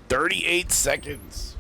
38 seconds.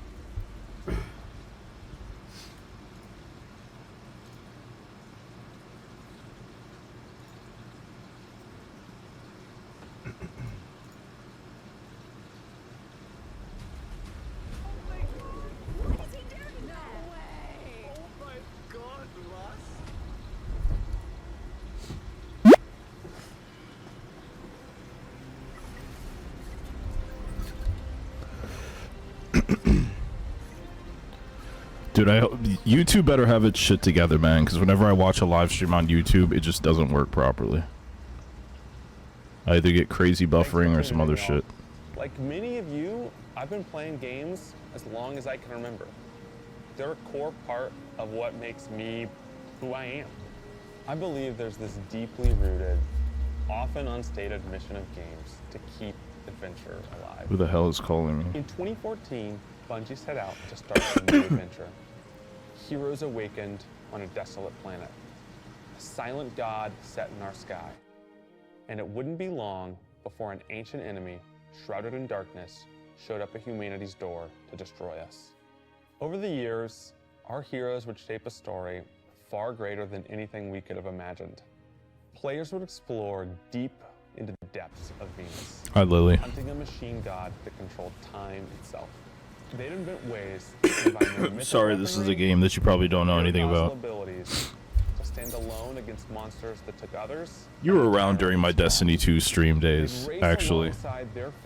Dude, I hope YouTube better have its shit together, man, because whenever I watch a live stream on YouTube, it just doesn't work properly. I either get crazy buffering or some other shit. Like many of you, I've been playing games as long as I can remember. They're a core part of what makes me who I am. I believe there's this deeply rooted, often unstated mission of games to keep adventure alive. Who the hell is calling me? In 2014, Bungie set out to start a new adventure. Heroes awakened on a desolate planet. A silent god set in our sky. And it wouldn't be long before an ancient enemy, shrouded in darkness, showed up at humanity's door to destroy us. Over the years, our heroes would shape a story far greater than anything we could have imagined. Players would explore deep into the depths of Venus. Hi, Lily. Hunting a machine god that controlled time itself. They'd invent ways to combine their Sorry, this is a game that you probably don't know anything about. abilities to stand alone against monsters that took others. You were around during my Destiny 2 stream days, actually.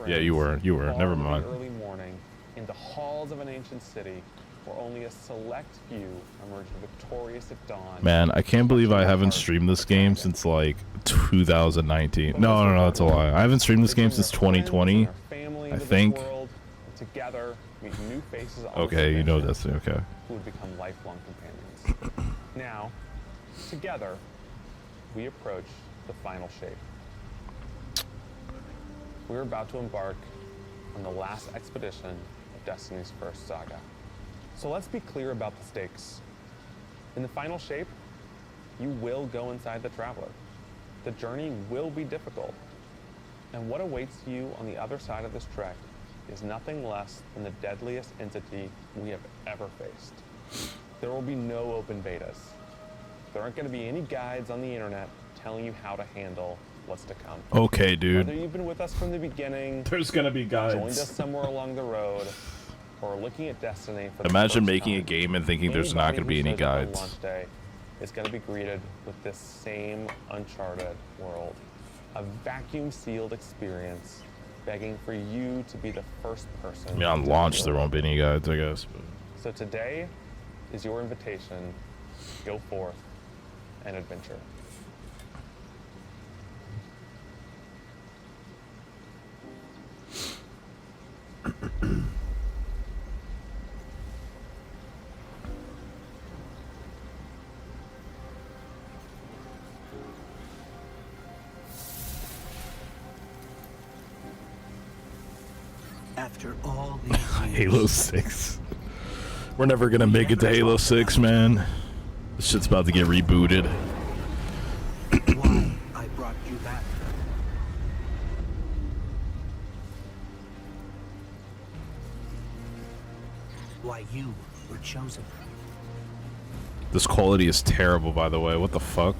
Yeah, you were. You were. Never mind. Early morning, in the halls of an ancient city, where only a select few emerged victorious at dawn. Man, I can't believe I haven't streamed this game since like 2019. No, that's a lie. I haven't streamed this game since 2020, I think. Together, meet new faces. Okay, you know Destiny. Okay. Who would become lifelong companions. Now, together, we approach the final shape. We're about to embark on the last expedition of Destiny's first saga. So let's be clear about the stakes. In the final shape, you will go inside the Traveler. The journey will be difficult. And what awaits you on the other side of this trek is nothing less than the deadliest entity we have ever faced. There will be no open betas. There aren't going to be any guides on the internet telling you how to handle what's to come. Okay, dude. Whether you've been with us from the beginning, there's going to be guides, joined us somewhere along the road, or looking at Destiny for the Imagine first making time, a game and thinking there's not going to be any guides. Launch day is going to be greeted with this same uncharted world. A vacuum-sealed experience begging for you to be the first person. I mean, on launch there won't be any guides, I guess. But. So today is your invitation. Go forth and adventure. After all these years, Halo 6. We're never gonna make it to Halo 6, man. This shit's about to get rebooted. Why I brought you back. Why you were chosen. This quality is terrible, by the way. What the fuck?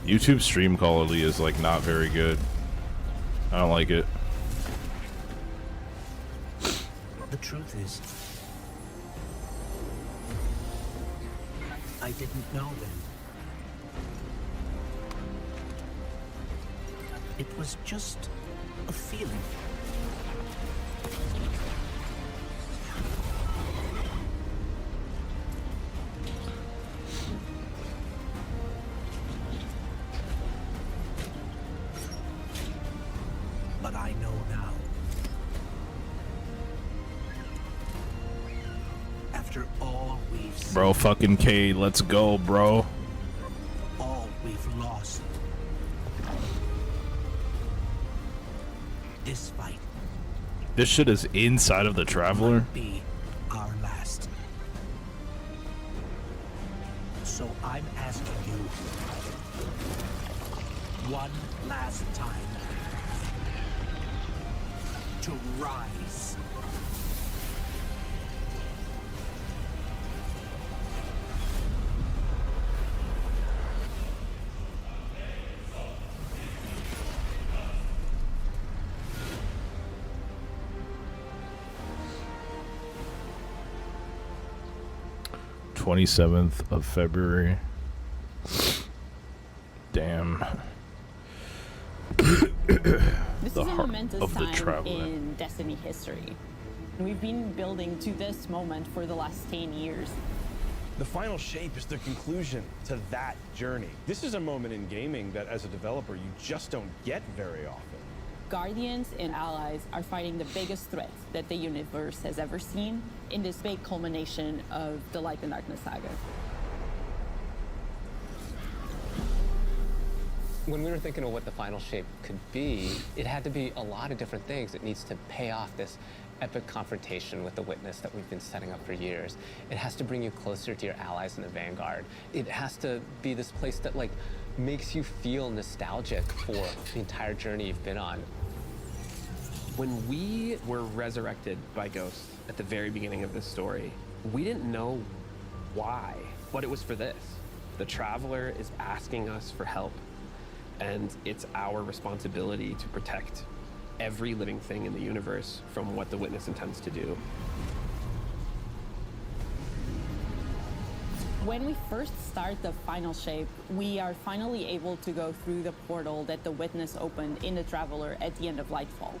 YouTube stream quality is like not very good. I don't like it. The truth is, I didn't know then. It was just a feeling. But I know now. After all we've seen, Bro, fucking K, let's go, bro. all we've lost. This fight This shit is inside of the Traveler. might be our last. So I'm asking you one last time to rise. "27th of February." Damn. This The is a heart momentous of the time Traveler. in Destiny history. We've been building to this moment for the last 10 years. The final shape is the conclusion to that journey. This is a moment in gaming that, as a developer, you just don't get very often. Guardians and allies are fighting the biggest threat that the universe has ever seen in this big culmination of the Light and Darkness saga. When we were thinking of what the final shape could be, it had to be a lot of different things. It needs to pay off this epic confrontation with the Witness that we've been setting up for years. It has to bring you closer to your allies in the Vanguard. It has to be this place that like makes you feel nostalgic for the entire journey you've been on. When we were resurrected by Ghost at the very beginning of this story, we didn't know why, but it was for this. The Traveler is asking us for help, and it's our responsibility to protect every living thing in the universe from what the Witness intends to do. When we first start the final shape, we are finally able to go through the portal that the Witness opened in the Traveler at the end of Lightfall.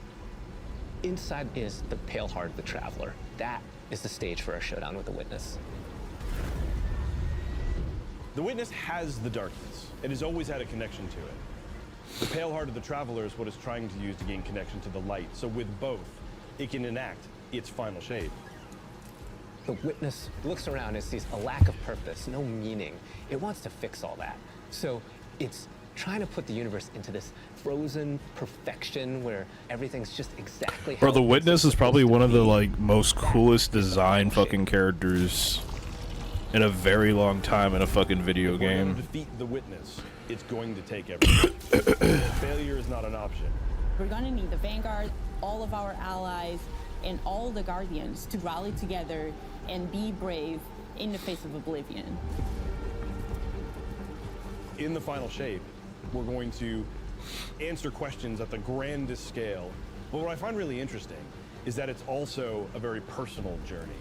Inside is the Pale Heart of the Traveler. That is the stage for our showdown with the Witness. The Witness has the darkness. It has always had a connection to it. The Pale Heart of the Traveler is what it's trying to use to gain connection to the light. So with both, it can enact its final shape. The Witness looks around and sees a lack of purpose, no meaning. It wants to fix all that. So it's trying to put the universe into this frozen perfection where everything's just exactly how Bro, the it's Witness is probably supposed to one of the be. like most coolest That's the design final fucking shape. characters in a very long time in a fucking video If we're going game. to defeat the Witness, it's going to take everything. Failure is not an option. We're gonna need the Vanguard, all of our allies, and all the Guardians to rally together and be brave in the face of Oblivion. In the final shape, we're going to answer questions at the grandest scale. But what I find really interesting is that it's also a very personal journey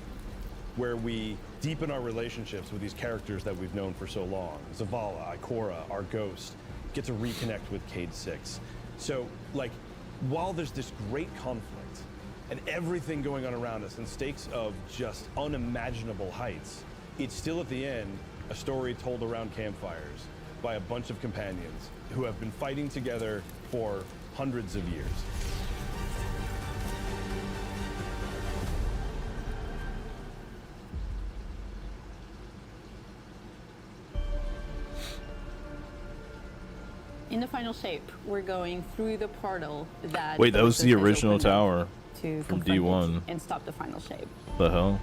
where we deepen our relationships with these characters that we've known for so long. Zavala, Ikora, our Ghost, get to reconnect with Cayde 6. So, like, while there's this great conflict and everything going on around us and stakes of just unimaginable heights, it's still at the end a story told around campfires by a bunch of companions who have been fighting together for hundreds of years. In the final shape, we're going through the portal that. Wait, that was the Fortress has original opened up tower to from confront it D1. and stop the final shape. The hell?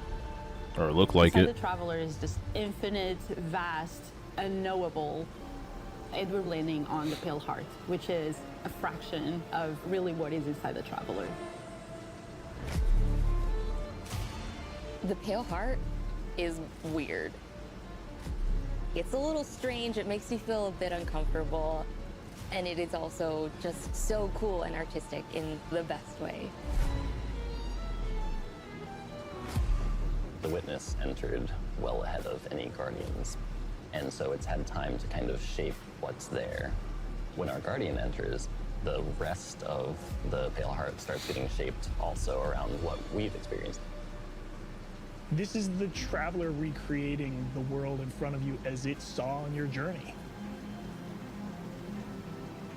Or it looked like Inside it. the Traveler is just infinite, vast, unknowable. And we're landing on the Pale Heart, which is a fraction of really what is inside the Traveler. The Pale Heart is weird. It's a little strange, it makes you feel a bit uncomfortable, and it is also just so cool and artistic in the best way. The Witness entered well ahead of any Guardians, and so it's had time to kind of shape what's there. When our Guardian enters, the rest of the Pale Heart starts getting shaped also around what we've experienced. This is the Traveler recreating the world in front of you as it saw on your journey.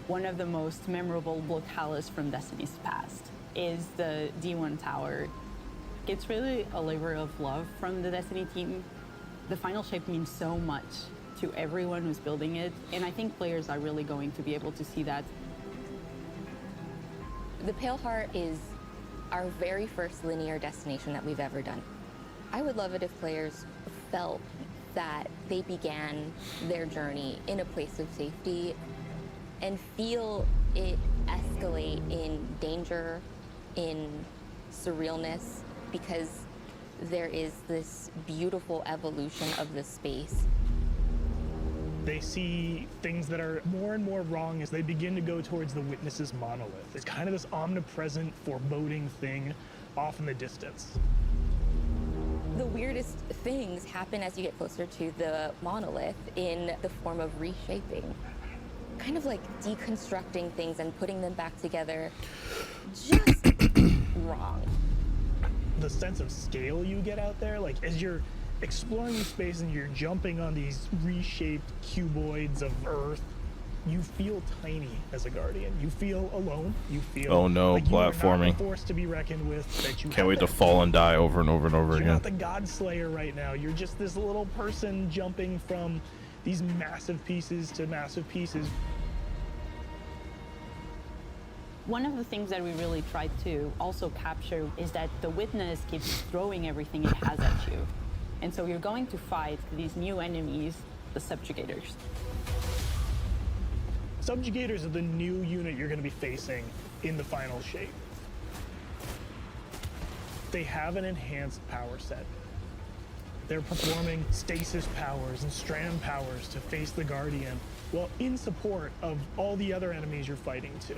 One of the most memorable locales from Destiny's past is the D1 Tower. It's really a labor of love from the Destiny team. The final shape means so much to everyone who's building it, and I think players are really going to be able to see that. The Pale Heart is our very first linear destination that we've ever done. I would love it if players felt that they began their journey in a place of safety and feel it escalate in danger in surrealness because there is this beautiful evolution of the space. They see things that are more and more wrong as they begin to go towards the Witness's monolith. It's kind of this omnipresent, foreboding thing off in the distance. The weirdest things happen as you get closer to the monolith in the form of reshaping. Kind of like deconstructing things and putting them back together just wrong. The sense of scale you get out there, like as you're exploring the space and you're jumping on these reshaped cuboids of Earth, you feel tiny as a Guardian. You feel alone. You feel Oh no, like you are not platforming. a force to be reckoned with. That you Can't wait to fall and die over and over and over You're again. not the God Slayer right now. You're just this little person jumping from these massive pieces to massive pieces. One of the things that we really tried to also capture is that the Witness keeps throwing everything it has at you. And so you're going to fight these new enemies, the Subjugators. Subjugators are the new unit you're going to be facing in the final shape. They have an enhanced power set. They're performing stasis powers and strand powers to face the Guardian, while in support of all the other enemies you're fighting too.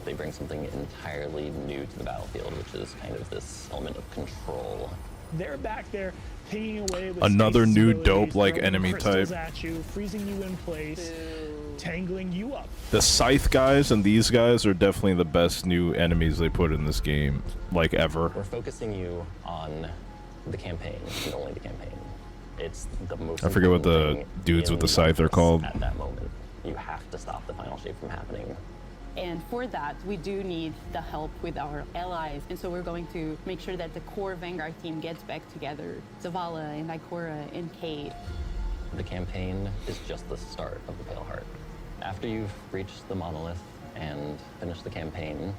They bring something entirely new to the battlefield, which is kind of this element of control. They're back there pinging away with Another stasis new abilities, dope like throwing enemy crystals type. at you, freezing you in place, tangling you up. The Scythe guys and these guys are definitely the best new enemies they put in this game, like ever. We're focusing you on the campaign, and only the campaign. It's the most I forget what the important thing dudes in with the scythe are Witness called. At that moment, you have to stop the final shape from happening. And for that, we do need the help with our allies. And so we're going to make sure that the core Vanguard team gets back together. Zavala and Ikora and Cade. The campaign is just the start of the Pale Heart. After you've reached the monolith and finished the campaign,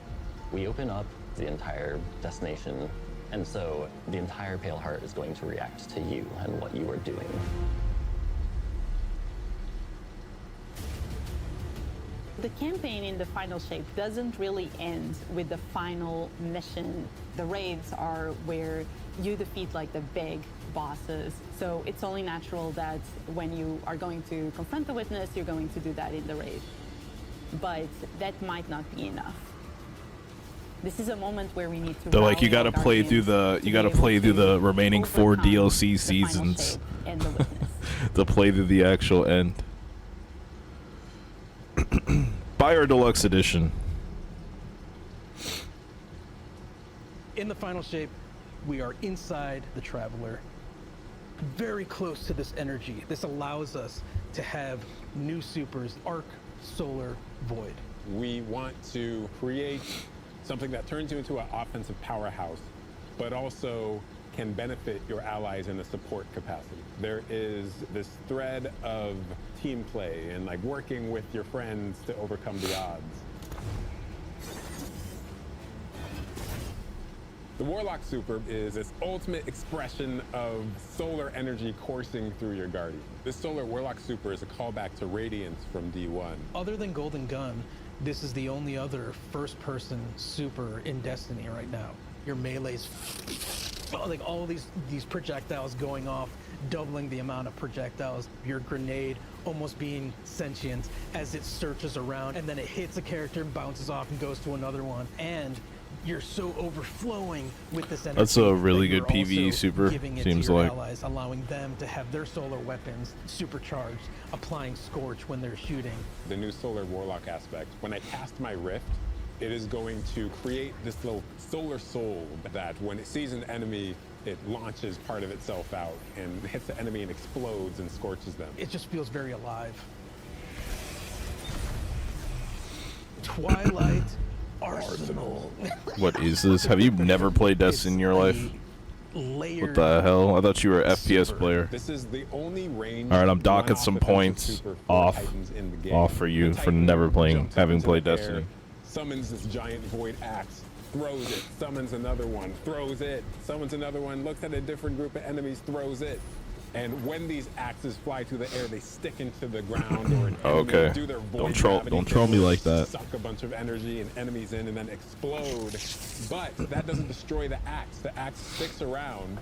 we open up the entire destination, and so the entire Pale Heart is going to react to you and what you are doing. The campaign in the final shape doesn't really end with the final mission. The raids are where you defeat like the big bosses. So it's only natural that when you are going to confront the Witness, you're going to do that in the raid. But that might not be enough. This is a moment where we need to. They're like, you rally gotta our play through Guardians the, you to be gotta able play through to the remaining 4 overcome DLC the final seasons shape and the Witness. to play through the actual end. Buy our deluxe edition. In the final shape, we are inside the Traveler, very close to this energy. This allows us to have new supers, Arc, Solar, Void. We want to create something that turns you into an offensive powerhouse, but also can benefit your allies in a support capacity. There is this thread of team play and like working with your friends to overcome the odds. The Warlock Super is this ultimate expression of solar energy coursing through your Guardian. This Solar Warlock Super is a callback to Radiance from D1. Other than Golden Gun, this is the only other first-person super in Destiny right now. Your melee's like all these projectiles going off, doubling the amount of projectiles. Your grenade almost being sentient as it searches around, and then it hits a character, bounces off, and goes to another one. And you're so overflowing with this energy. That's a really that good you're PvE also super, giving it seems to your like. allies, allowing them to have their solar weapons supercharged, applying Scorch when they're shooting. The new Solar Warlock aspect. When I cast my Rift, it is going to create this little solar soul that when it sees an enemy, it launches part of itself out and hits the enemy and explodes and scorches them. It just feels very alive. Twilight Arsenal. What is this? Have you never played Destiny in your life? What the hell? I thought you were an FPS player. This is the only range. Alright, I'm docking one-off some defensive points super for off. Titans in the game. Off for you The for Titan never playing, jumps up having into played the air, Destiny. Summons this giant void axe, throws it, summons another one, throws it, summons another one, looks at a different group of enemies, throws it. And when these axes fly through the air, they stick into the ground or an Okay. enemy, do their void gravity Don't troll me thing, like that. Suck a bunch of energy and enemies in and then explode. But that doesn't destroy the axe. The axe sticks around.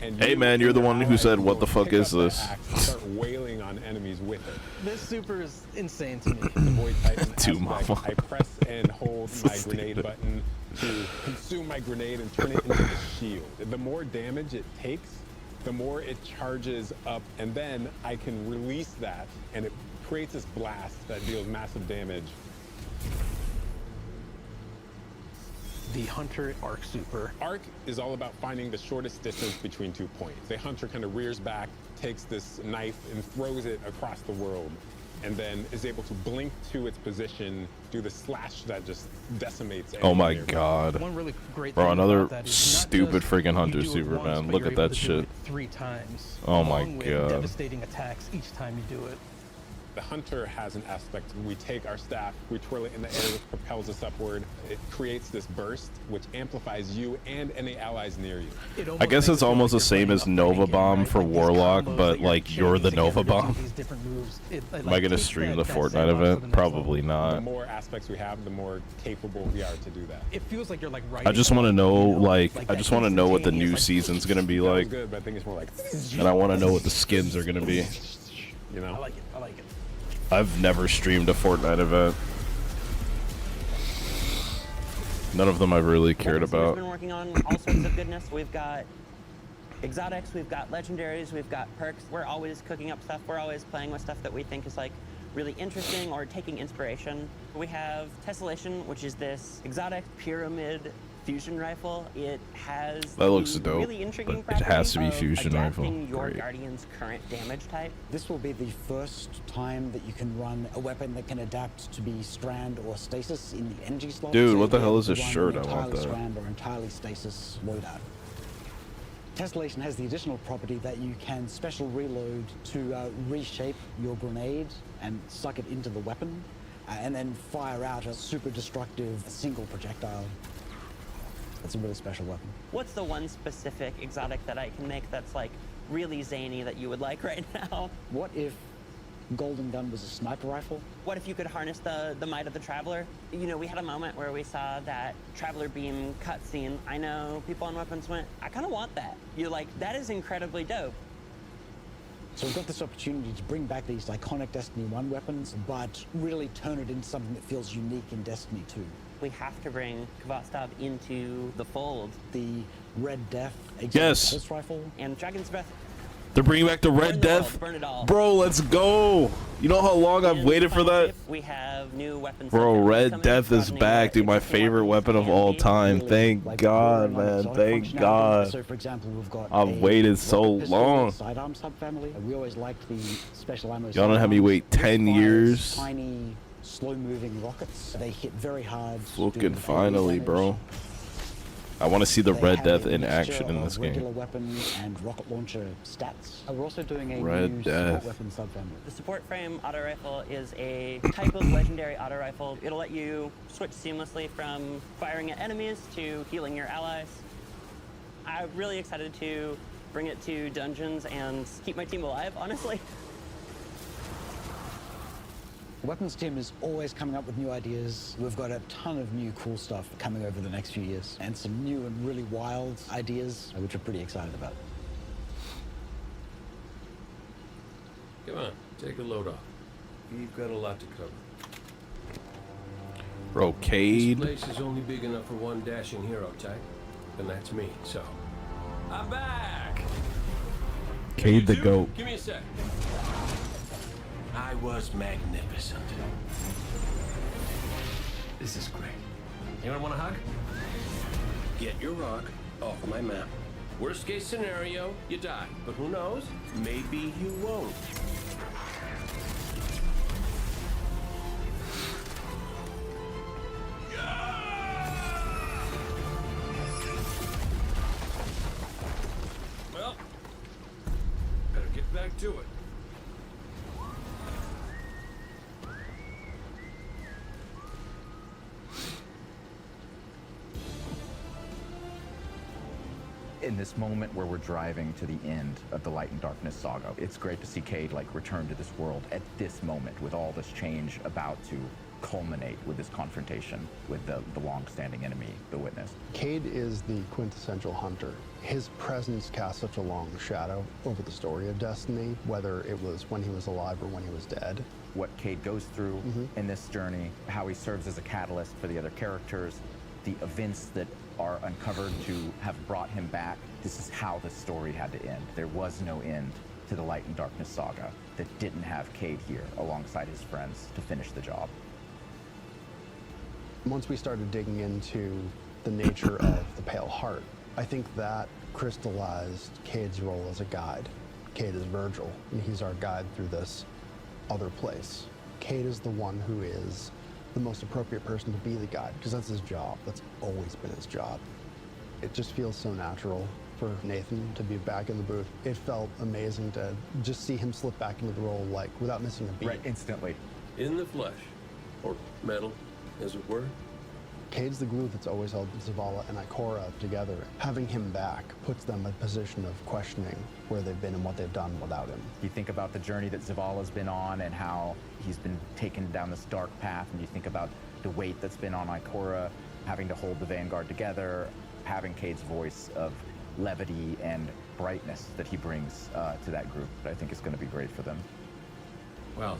And Hey, you man, you're and the your one who allies said, will "What the fuck pick is up that this?" axe and start wailing on enemies with it. This super is insane to me. The Void Titan Dude, aspect, mama. I press and hold my grenade button to consume my grenade and turn it into the shield. The more damage it takes, the more it charges up, and then I can release that, and it creates this blast that deals massive damage. The Hunter Arc Super. Arc is all about finding the shortest distance between 2 points. The hunter kind of rears back, takes this knife and throws it across the world, and then is able to blink to its position, do the slash that just decimates. Oh my anything nearby. god. One really great Bro, thing another about that is not stupid just freaking you Hunter do it super, once, man. but Look you're at able that to do shit. it 3 times. Oh my along with God. devastating attacks each time you do it. The hunter has an aspect. We take our staff, we twirl it in the air, which propels us upward. It creates this burst, which amplifies you and any allies near you. It I almost guess makes it's it feel almost the like you're same playing as a Nova fighting game, Bomb right? for Like these Warlock, combos but that like you're the chaining Nova together to do Bomb. these different moves. Am I gonna takes stream that- the that Fortnite sandbox to the event? next Probably level. The not. more aspects we have, the more capable we are to do that. It feels like you're like I writing just a want to book, know, you know? like, I that just want to know what the new instantaneous, like, season's gonna be That was like, good, but I think it's more like, and I want to know what the skins are gonna be. you know. I like it. I like it. I've never streamed a Fortnite event. None of them I've really cared We've about. been working on all sorts of goodness. We've got exotics, we've got legendaries, we've got perks. We're always cooking up stuff. We're always playing with stuff that we think is like really interesting or taking inspiration. We have Tessellation, which is this exotic pyramid fusion rifle. It has That looks the dope, really intriguing but it has to be property of fusion rifle. adapting your Great. Guardian's current damage type. This will be the first time that you can run a weapon that can adapt to be strand or stasis in the energy slot. Dude, So what the you'll hell be is able this to shirt? run I an want entirely that. strand or entirely stasis loadout. Tessellation has the additional property that you can special reload to reshape your grenade and suck it into the weapon, and then fire out a super destructive single projectile. It's a really special weapon. What's the one specific exotic that I can make that's like really zany that you would like right now? What if Golden Gun was a sniper rifle? What if you could harness the might of the Traveler? You know, we had a moment where we saw that Traveler Beam cutscene. I know people on Weapons went, I kind of want that. You're like, that is incredibly dope. So we've got this opportunity to bring back these iconic Destiny 1 weapons, but really turn it into something that feels unique in Destiny 2. We have to bring Kvotstov into the fold. The Red Death Yes. pulse rifle. And Dragon's Breath. They're bringing back the Burn Red the world, Death. burn it all. Bro, let's go. You know how long I've In waited for Final that? Shape, we have new weapons. Bro, coming Red Death is broadening back, our dude. My existing favorite weapon of and all the- time. Thank Like God, bordering on man. exotic Thank functionality. God. So, for example, we've got I've a waited so rocket pistol long. Sidearm subfamily. We always liked the special ammo. Y'all don't have me sidearms. wait This 10 fires years. Tiny, slow-moving rockets. They hit very hard. Fucking doing finally, damage. bro. I want to see the They Red have Death a in mixture action in of this regular game. weapon and rocket launcher stats. We're also doing a Red new Death. support weapon subfamily. The support frame auto rifle is a type of legendary auto rifle. It'll let you switch seamlessly from firing at enemies to healing your allies. I'm really excited to bring it to dungeons and keep my team alive, honestly. The weapons team is always coming up with new ideas. We've got a ton of new cool stuff coming over the next few years, and some new and really wild ideas, which we're pretty excited about. Come on, take a load off. We've got a lot to cover. Brocade. This place is only big enough for one dashing hero type, and that's me, so... I'm back! Cade the You two, goat. Give me a sec. I was magnificent. This is great. Anyone want a hug? Get your rock off of my map. Worst case scenario, you die. But who knows? Maybe you won't. Well, better get back to it. in this moment where we're driving to the end of the Light and Darkness saga, it's great to see Cade like return to this world at this moment with all this change about to culminate with this confrontation with the long-standing enemy, the Witness. Cade is the quintessential hunter. His presence casts such a long shadow over the story of Destiny, whether it was when he was alive or when he was dead. What Cade goes through in this journey, how he serves as a catalyst for the other characters, the events that are uncovered to have brought him back. This is how the story had to end. There was no end to the Light and Darkness saga that didn't have Cade here alongside his friends to finish the job. Once we started digging into the nature of the Pale Heart, I think that crystallized Cade's role as a guide. Cade is Virgil, and he's our guide through this other place. Cade is the one who is the most appropriate person to be the guide, because that's his job. That's always been his job. It just feels so natural for Nathan to be back in the booth. It felt amazing to just see him slip back into the role, like, without missing a beat. Right, instantly. In the flesh, or metal, as it were. Cade's the glue that's always held Zavala and Ikora together. Having him back puts them in a position of questioning where they've been and what they've done without him. You think about the journey that Zavala's been on and how he's been taken down this dark path, and you think about the weight that's been on Ikora, having to hold the Vanguard together, having Cade's voice of levity and brightness that he brings to that group. I think it's going to be great for them. Well,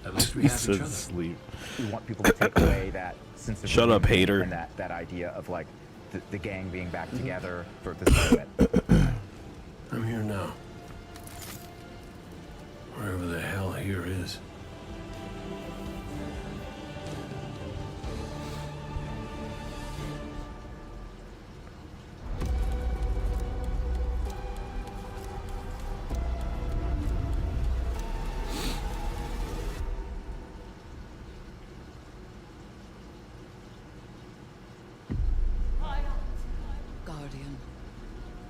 at least we He have each says other. sleep. We want people to take away that sense of Shut up, reunion hater. and that idea of like the gang being back together for this moment. I'm here now. Wherever the hell here is. Guardian,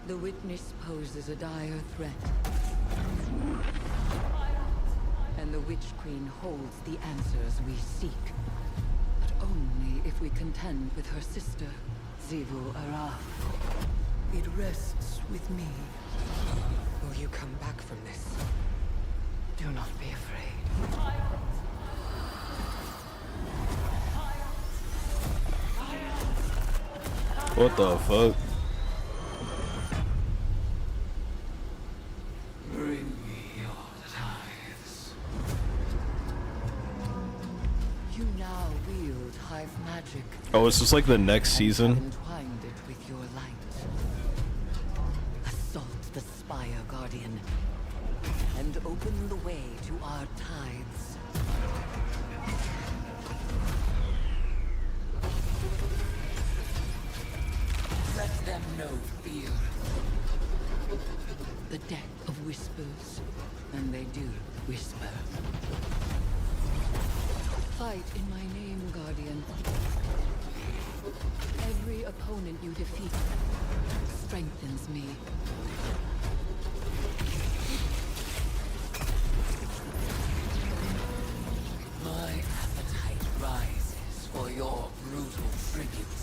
the Witness poses a dire threat. And the Witch Queen holds the answers we seek. But only if we contend with her sister, Xivu Arath. It rests with me. Will you come back from this? Do not be afraid. What the fuck? Bring me your tithes. You now wield Hive magic. Oh, it's just like the next season. Entwined it with your light. Assault the Spire, Guardian, and open the way to our tithes. Let them know fear. The deck of whispers, and they do whisper. Fight in my name, Guardian. Every opponent you defeat strengthens me. My appetite rises for your brutal tributes.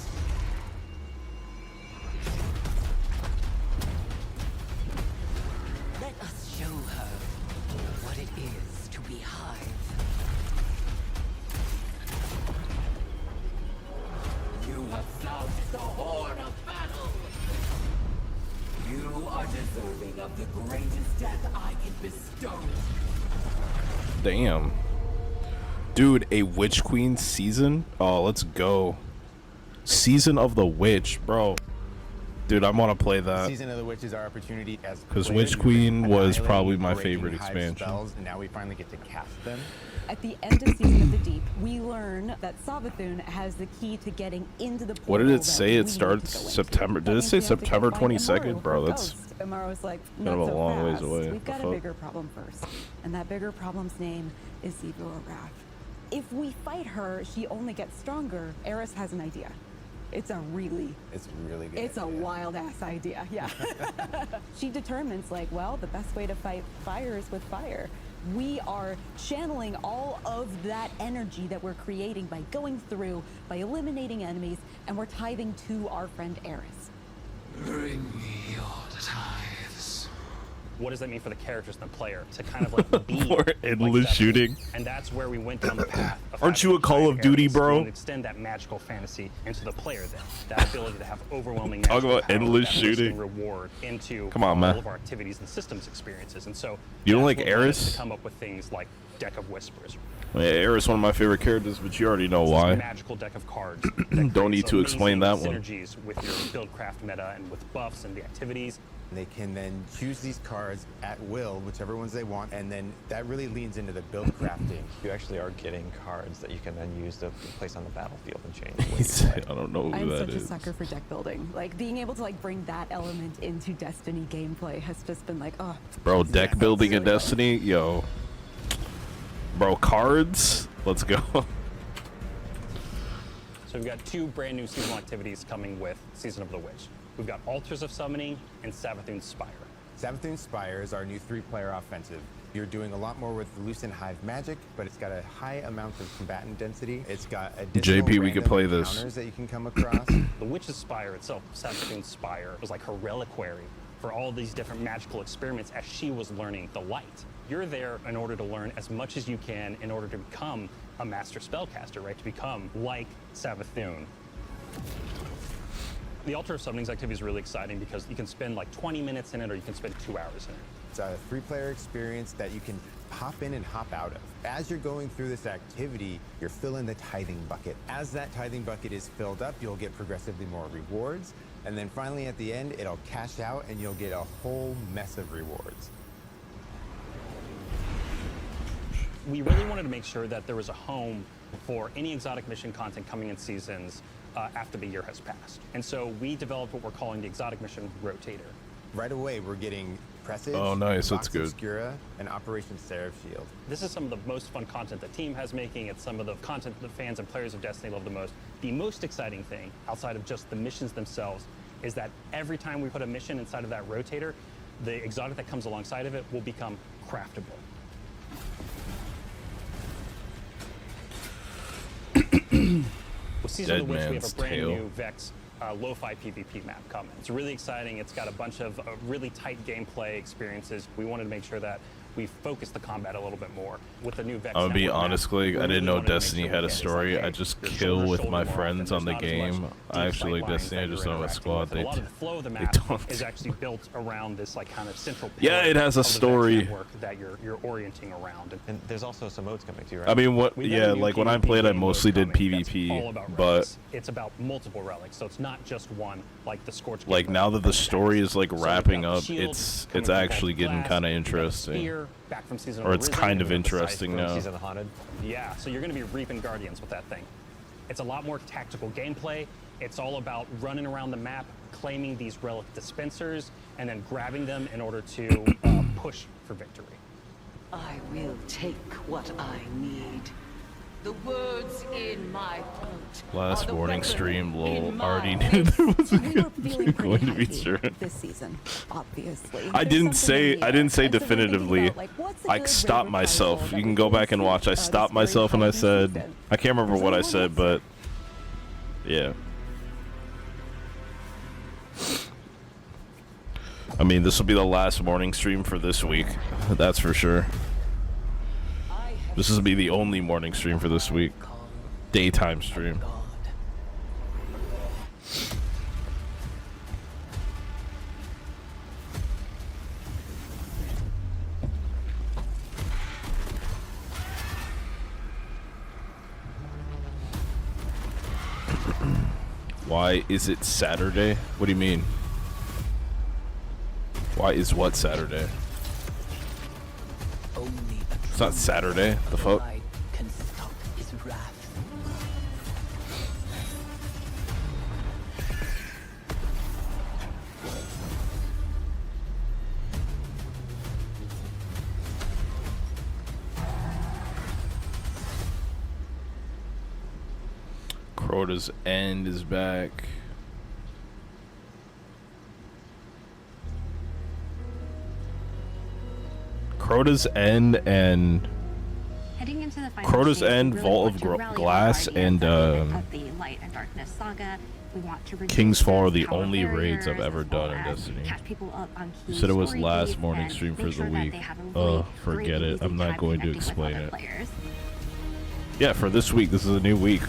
Let us show her what it is to be Hive. You have found the horn of battle. You are deserving of the greatest death I can bestow. Damn. Dude, a Witch Queen season? Oh, let's go. Season of the Witch, bro. Dude, I want to play that. Season of the Witch is our opportunity as 'Cause players Witch to Queen was annihilate probably my breaking favorite Hive expansion. spells, and now we finally get to cast them. At the end of Season of the Deep, we learn that Savathun has the key to getting into the What did portal it that say? we It need to starts go into. September. That Did it means say we have to go September find 22nd? Amaru Bro, for that's Ghost. Amaru's like, kind not of a so long ways fast. away. We've What got the a fuck? bigger problem first, and that bigger problem's name is Xivu Arath. If we fight her, she only gets stronger. Eris has an idea. It's really good. It's a wild ass idea, yeah. She determines, like, well, the best way to fight fire is with fire. We are channeling all of that energy that we're creating by going through, by eliminating enemies, and we're tithing to our friend Eris. Bring me your tithes. What does that mean for the characters and the player to kind of like be More endless shooting. And that's where we went down the path. Of Aren't having you a Call of high Duty, areas. bro? We extend that magical fantasy into the player then. That ability to have overwhelming Talk magical about power, endless that holistic shooting. reward into Come on, all man. of our activities and systems experiences. And so You don't that's like what led us Eris? to come up with things like Deck of Whispers. Yeah, Eris, one of my favorite characters, but you already know why. Magical deck of cards. Don't need to explain that one. Synergies with your buildcraft meta and with buffs and the activities. They can then choose these cards at will, whichever ones they want, and then that really leans into the build crafting. You actually are getting cards that you can then use to place on the battlefield and change. I don't know who I'm that such is. a sucker for deck building. Like being able to like bring that element into Destiny gameplay has just been like, oh. Bro, deck building in Destiny? Yo. Bro, cards? Let's go. So we've got 2 brand new seasonal activities coming with Season of the Witch. We've got Altars of Summoning and Savathûn Spire. Savathûn Spire is our new 3-player offensive. You're doing a lot more with Lucent Hive magic, but it's got a high amount of combatant density. It's got additional JP, we could random play this. encounters that you can come across. The Witch's Spire itself, Savathûn Spire, was like her reliquary for all these different magical experiments as she was learning the light. You're there in order to learn as much as you can in order to become a master spellcaster, right? To become like Savathûn. The Altar of Summonings activity is really exciting because you can spend like 20 minutes in it or you can spend 2 hours in it. It's a 3-player experience that you can hop in and hop out of. As you're going through this activity, you're filling the tithing bucket. As that tithing bucket is filled up, you'll get progressively more rewards. And then finally at the end, it'll cash out and you'll get a whole mess of rewards. We really wanted to make sure that there was a home for any exotic mission content coming in seasons after the year has passed. And so we developed what we're calling the Exotic Mission Rotator. Right away, we're getting Presage, Oh, nice, Vox that's good. Obscura, and Operation Seraph Shield. This is some of the most fun content that Team has making. It's some of the content that fans and players of Destiny love the most. The most exciting thing, outside of just the missions themselves, is that every time we put a mission inside of that rotator, the exotic that comes alongside of it will become craftable. With Season of the Witch, we have a brand new Vex lo-fi PvP map coming. It's really exciting. It's got a bunch of really tight gameplay experiences. We wanted to make sure that we focus the combat a little bit more with the new Vex. I'm gonna be network map. honest, Clegg, I We didn't really know wanted to make Destiny sure had a it's story. like, I hey, just there's kill shoulder with to my shoulder friends warfare. on the There's not as game. much I deep actually like sight lines Destiny, I that just you're know my interacting squad. with. And They a lot of the flow of the they map don't. is actually built around this like kind of central Yeah, pillar it has a of the Vex story. network that you're orienting around. And there's also some modes coming too, right? I mean, what? We've got Yeah, a new like when I PvP played, I game mode mostly did coming that's all PvP, about but relics. It's about multiple relics, so it's not just one like the Scorch. like game now mode that from the the story past. is like So we've wrapping got the up, shield it's coming from actually Vault getting Blast, kind of we've got the interesting, spear back from Season of or the it's Risen, kind and of we've got the scythe interesting from now. Season of the Haunted. Yeah, so you're going to be reaping Guardians with that thing. It's a lot more tactical gameplay. It's all about running around the map, claiming these relic dispensers, and then grabbing them in order to push for victory. I will take what I need. The words in my throat. Last are the morning weapon stream, lol. in my Already knew there was a Feeling going to be pretty sure. happy this season, obviously. I There's didn't something in say the I air. didn't say And so we're thinking definitively. about, like, what's a I good stopped River myself. title You that can we go can back and suit, watch. I this stopped very myself and I holiday said, season? I can't remember Does what I anyone said, else? but yeah. I mean, this will be the last morning stream for this week. That's for sure. This will be the only morning stream for this week. Daytime stream. Why is it Saturday? What do you mean? Why is what Saturday? It's not Saturday. The fuck? Can stop his wrath. Crota's End is back. Crota's End and Heading into the final Crota's stage, we End, really Vault want of to rally all Glass, guardians and at the end of the Light and Darkness saga We want to King's Fall are those the power only raids I've barriers, ever as well done in as Destiny. catch people up on key You said it was story last beats morning and stream for make the sure that week. they have a really Forget great, it. easy I'm not time going to connecting with explain other it. players. Yeah, for this week. This is a new week.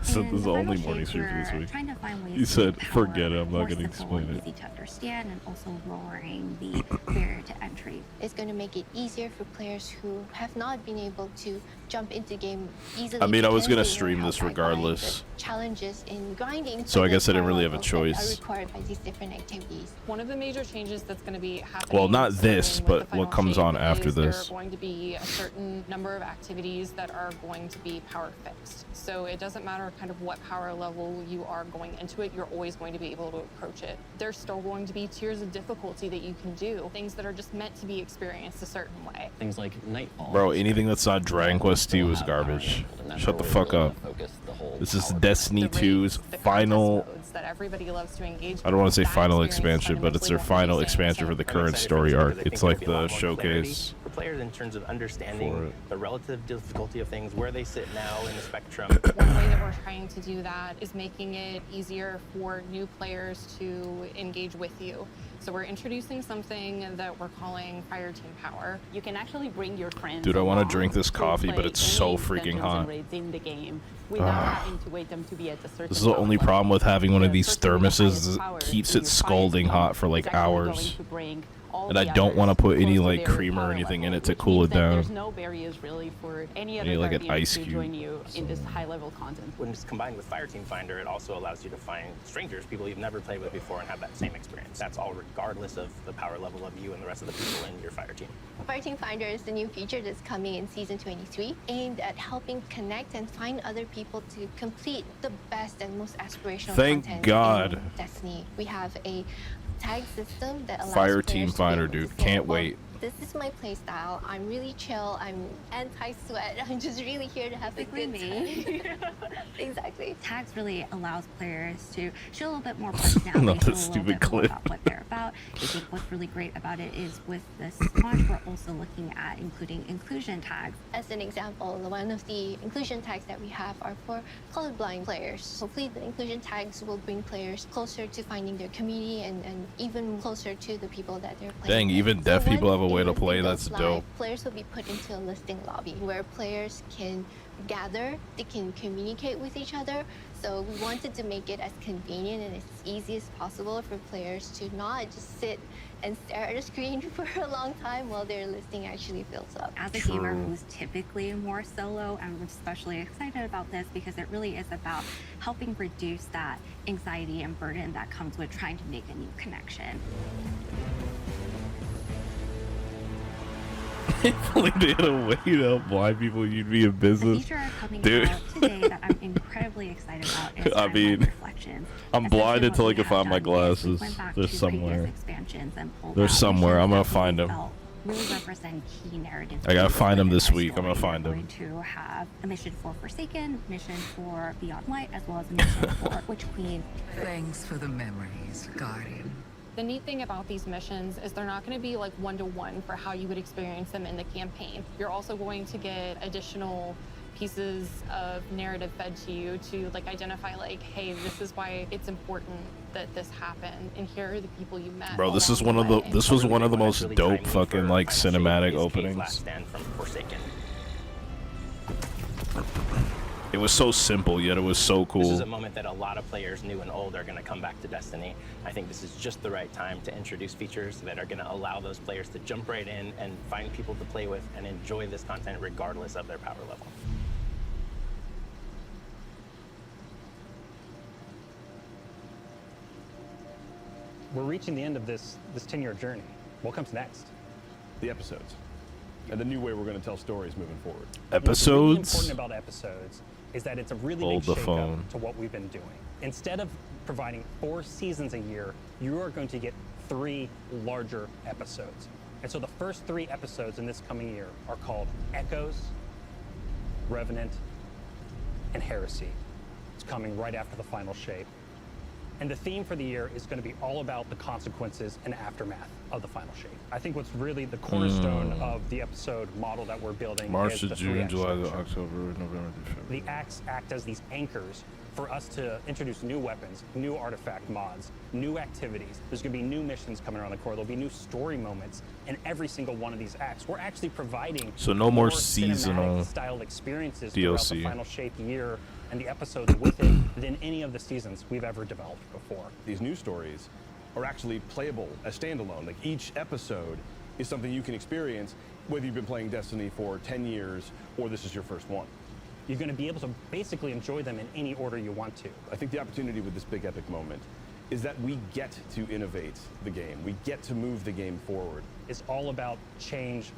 So In this is the the only final morning shape, stream for this we're week. trying to find ways You to said, make forget it. power I'm not more going to simple explain and it. easy to understand, and also lowering the barrier to entry. It's going to make it easier for players who have not been able to jump into game easily. I mean, I was because gonna they know stream how this by regardless. the challenges in grinding. So for I the guess I didn't power really have a levels that choice. Are required by these different activities. One of the major changes that's going to be happening. Well, not this, starting with but the final what comes shape on after is this. There are going to be a certain number of activities that are going to be power fixed. So it doesn't matter kind of what power level you are going into it, you're always going to be able to approach it. There's still going to be tiers of difficulty that you can do, things that are just meant to be experienced a certain way.Ings like Nightfall. Bro, anything that's not Dragon Quest 2 is garbage. Shut the fuck up. This is Destiny 2's final. That everybody loves to engage I don't want to say with. That final experience expansion, but it's their fundamentally final won't be the same. expansion for the I'm current excited for story this arc. because I It's think like there'll be a the lot more clarity showcase. for players in terms of For understanding it. the relative difficulty of things, where they sit now in the spectrum. One way that we're trying to do that is making it easier for new players to engage with you. So we're introducing something that we're calling Fire Team Power. You can actually bring your friends. Dude, I want to along drink this to coffee, but play it's so any freaking dungeons and hot. raids in the game without Ah. having to wait them to be at a certain This is the only power problem with having one of these person with the thermoses. highest Is power it keeps in it your scalding fight hot for is like actually going hours. to bring all And I the don't want to others put any close to like their cream or power anything level, in it to which cool means it that down. There's no barriers really for any I other need, like, an guardians ice to cube. join you in this high-level content. When it's combined with Fireteam Finder, it also allows you to find strangers, people you've never played with before, and have that same experience. That's all regardless of the power level of you and the rest of the people in your fire team. Fireteam Finder is the new feature that's coming in Season 23, aimed at helping connect and find other people to complete the best and most aspirational Thank content God. in Destiny. We have a tag system that allows Fire players Team to be Finder, able to dude. say, Can't "Well, wait. This is my playstyle. I'm really chill. I'm anti-sweat. I'm just really here to have a good time." Exactly. Tags really allows players to show a little bit more personality, Not show this a little stupid bit more clip. about what they're about. I think what's really great about it is with this launch, we're also looking at including inclusion tags. As an example, one of the inclusion tags that we have are for colorblind players. Hopefully the inclusion tags will bring players closer to finding their community and even closer to the people that they're playing Dang, with. even deaf once people have a way to the play. listing That's goes dope. live, players will be put into a listing lobby where players can gather, they can communicate with each other. So we wanted to make it as convenient and as easy as possible for players to not just sit and stare at a screen for a long time while their listing actually fills up. As a gamer who's typically more solo, I'm especially excited about this because it really is about helping reduce that anxiety and burden that comes with trying to make a new connection. If only they had a way to help blind people, you'd be in The business. feature coming Dude. out today that I'm incredibly excited about is I Timeline mean, Reflections. I'm Essentially blind what until I we can have find my done is we glasses. went back They're to previous somewhere. expansions and pulled They're out somewhere. I'm gonna missions that find we them. felt really represent key narratives. I gotta find them within this our week. I'm gonna story. find We're them. going to have a mission for Forsaken, mission for Beyond Light, as well as a mission for Witch Queen. Thanks for the memories, Guardian. The neat thing about these missions is they're not going to be like one-to-one for how you would experience them in the campaign. You're also going to get additional pieces of narrative fed to you to like identify like, hey, this is why it's important that this happened, and here are the people you met. Bro, this is along one of the way. this was one of the One that's most really dope timely fucking for like Final Shape cinematic is Kate's openings. Last Stand from Forsaken. It was so simple, yet it was so This is cool. a moment that a lot of players, new and old, are going to come back to Destiny. I think this is just the right time to introduce features that are going to allow those players to jump right in and find people to play with and enjoy this content regardless of their power level. We're reaching the end of this 10-year journey. What comes next? The episodes. And the new way we're going to tell stories moving forward. What's really Episodes? important about episodes is that it's a really Hold big the shakeup phone. to what we've been doing. Instead of providing 4 seasons a year, you are going to get 3 larger episodes. And so the first 3 episodes in this coming year are called Echoes, Revenant, and Heresy. It's coming right after the final shape. And the theme for the year is going to be all about the consequences and aftermath of the final shape. I think what's really the cornerstone of the episode model that we're building March is to the June, 3-act July to structure. October, November to February. The acts act as these anchors for us to introduce new weapons, new artifact mods, new activities. There's going to be new missions coming around the core. There'll be new story moments in every single one of these acts. We're actually providing So no more cinematic seasonal style experiences DLC. throughout the final shape year and the episodes with it than any of the seasons we've ever developed before. These new stories are actually playable as standalone. Like each episode is something you can experience whether you've been playing Destiny for 10 years or this is your first one. You're going to be able to basically enjoy them in any order you want to. I think the opportunity with this big epic moment is that we get to innovate the game. We get to move the game forward. It's all about change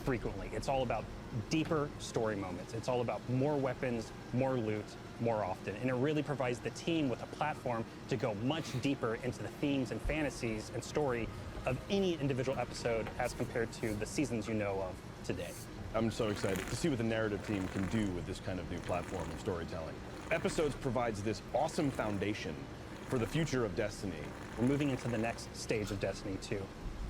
frequently. It's all about deeper story moments. It's all about more weapons, more loot, more often. And it really provides the team with a platform to go much deeper into the themes and fantasies and story of any individual episode as compared to the seasons you know of today. I'm so excited to see what the narrative team can do with this kind of new platform of storytelling. Episodes provides this awesome foundation for the future of Destiny. We're moving into the next stage of Destiny 2.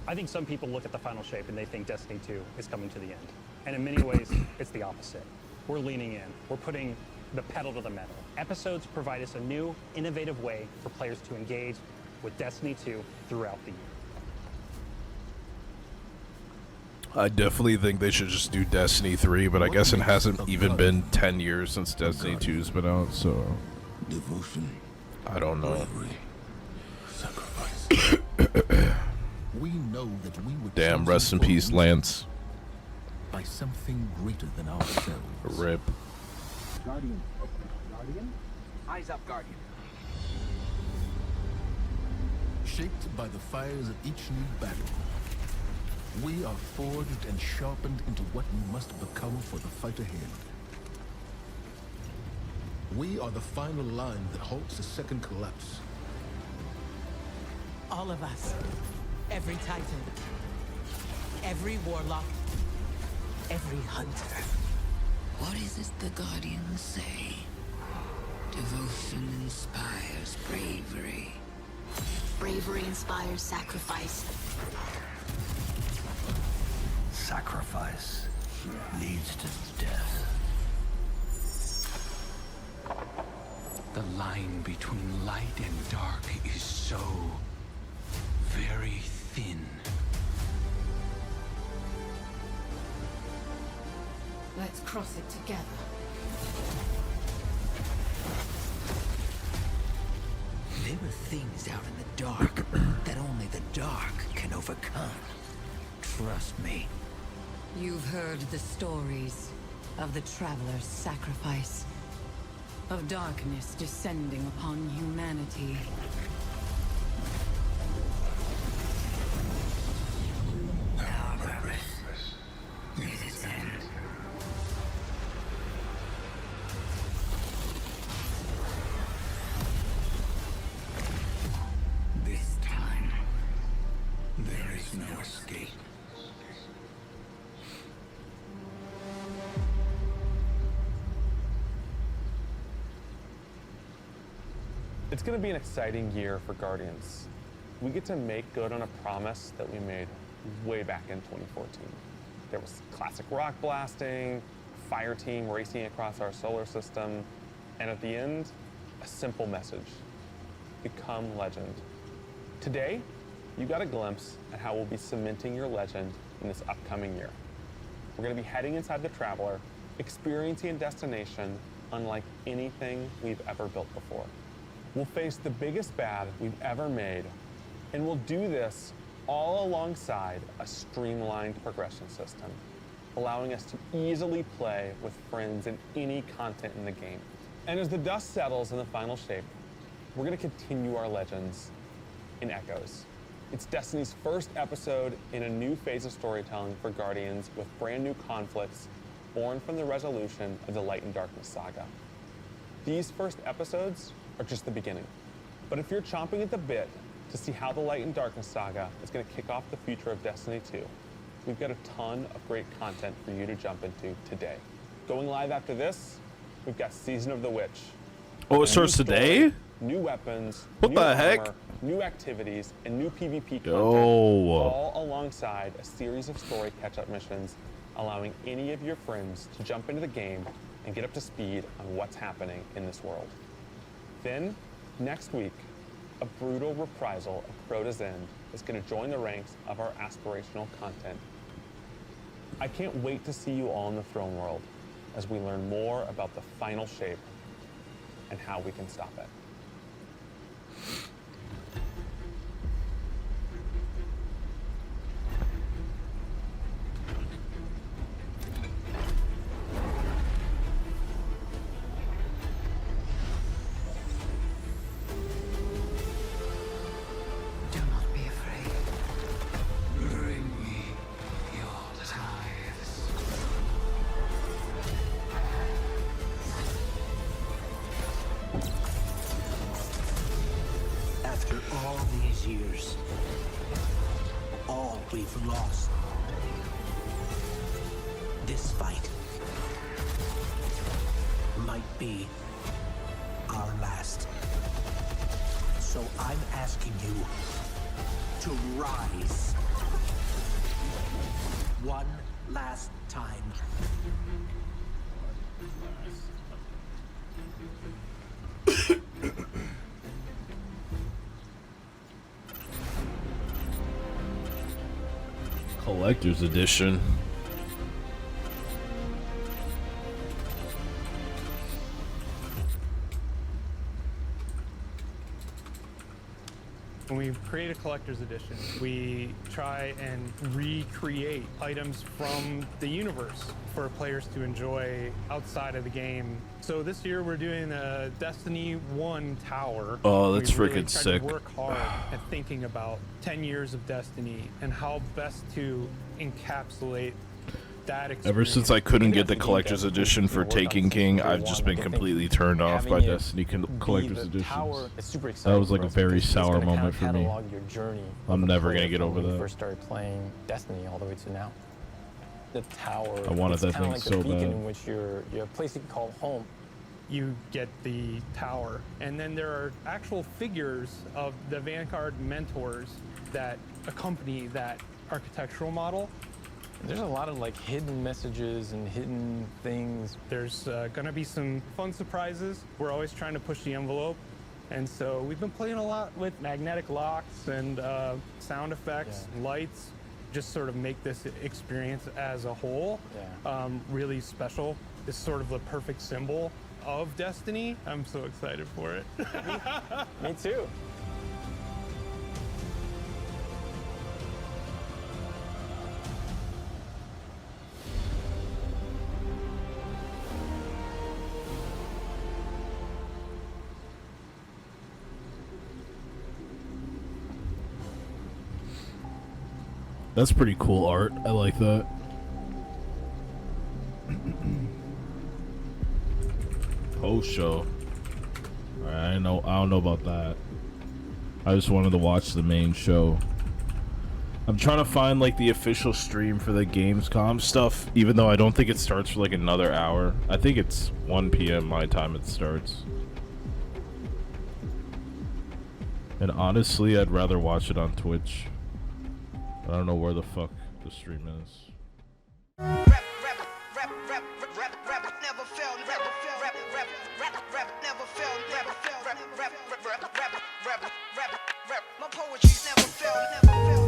I think some people look at the final shape and they think Destiny 2 is coming to the end. And in many ways, it's the opposite. We're leaning in. We're putting the pedal to the metal. Episodes provide us a new, innovative way for players to engage with Destiny 2 throughout the year. I definitely think they should just do Destiny 3, but I guess it hasn't even been 10 years since Destiny 2's been out, so Devotion. I don't know. Bravery. Sacrifice. We know that we were Damn, chosen rest in for a peace, reason, Lance. by something greater than ourselves. Rip. Guardian. Guardian? Eyes up, Guardian. Shaped by the fires of each new battle, we are forged and sharpened into what we must become for the fight ahead. We are the final line that halts the second collapse. All of us. Every Titan. Every Warlock. Every Hunter. What is it the Guardians say? Devotion inspires bravery. Bravery inspires sacrifice. Sacrifice leads to death. The line between light and dark is so very thin. Let's cross it together. There are things out in the dark that only the dark can overcome. Trust me. You've heard the stories of the Traveler's sacrifice, of darkness descending upon humanity. Our purpose is its end. This time, there is no escape. It's going to be an exciting year for Guardians. We get to make good on a promise that we made way back in 2014. There was classic rock blasting, fire team racing across our solar system, and at the end, a simple message: become legend. Today, you got a glimpse at how we'll be cementing your legend in this upcoming year. We're going to be heading inside the Traveler, experiencing a destination unlike anything we've ever built before. We'll face the biggest bad we've ever made, and we'll do this all alongside a streamlined progression system, allowing us to easily play with friends in any content in the game. And as the dust settles in the final shape, we're going to continue our legends in Echoes. It's Destiny's first episode in a new phase of storytelling for Guardians with brand new conflicts born from the resolution of the Light and Darkness saga. These first episodes are just the beginning. But if you're chomping at the bit to see how the Light and Darkness saga is going to kick off the future of Destiny 2, we've got a ton of great content for you to jump into today. Going live after this, we've got Season of the Witch. Oh, it starts today? new weapons, What new the heck? armor, new activities, and new PvP content, Yo. all alongside a series of story catch-up missions, allowing any of your friends to jump into the game and get up to speed on what's happening in this world. Then, next week, a brutal reprisal of Crota's End is going to join the ranks of our aspirational content. I can't wait to see you all in the Throne World as we learn more about the final shape and how we can stop it. Do not be afraid. Bring me your tithes. After all these years, all we've lost, this fight might be our last. So I'm asking you to rise one last time. Collector's edition. When we create a collector's edition, we try and recreate items from the universe for players to enjoy outside of the game. So this year we're doing a Destiny 1 tower. Oh, that's We really freaking tried sick. to work hard at thinking about 10 years of Destiny and how best to encapsulate that experience. Ever since I couldn't get the collector's edition for Taken King, I've just been completely turned off by Destiny collector's editions. It's super That exciting was like for a us very because it's sour gonna kind moment of for me. catalog your journey I'm of the never player gonna get from over when you that. first started playing Destiny all the way to now. The tower. I wanted it's that kinda thing like so the beacon bad. in which you have a place you can call home. You get the tower, and then there are actual figures of the Vanguard mentors that accompany that architectural model. There's a lot of like hidden messages and hidden things. There's gonna be some fun surprises. We're always trying to push the envelope, and so we've been playing a lot with magnetic locks and sound effects, lights, just sort of make this experience as a whole really special. It's sort of the perfect symbol of Destiny. I'm so excited for it. Me too. That's pretty cool art. I like that. Post show. I don't know about that. I just wanted to watch the main show. I'm trying to find like the official stream for the Gamescom stuff, even though I don't think it starts for like another hour. I think it's 1 p.m. my time it starts. And honestly, I'd rather watch it on Twitch. I don't know where the fuck the stream is. My poetry's never failed, never failed.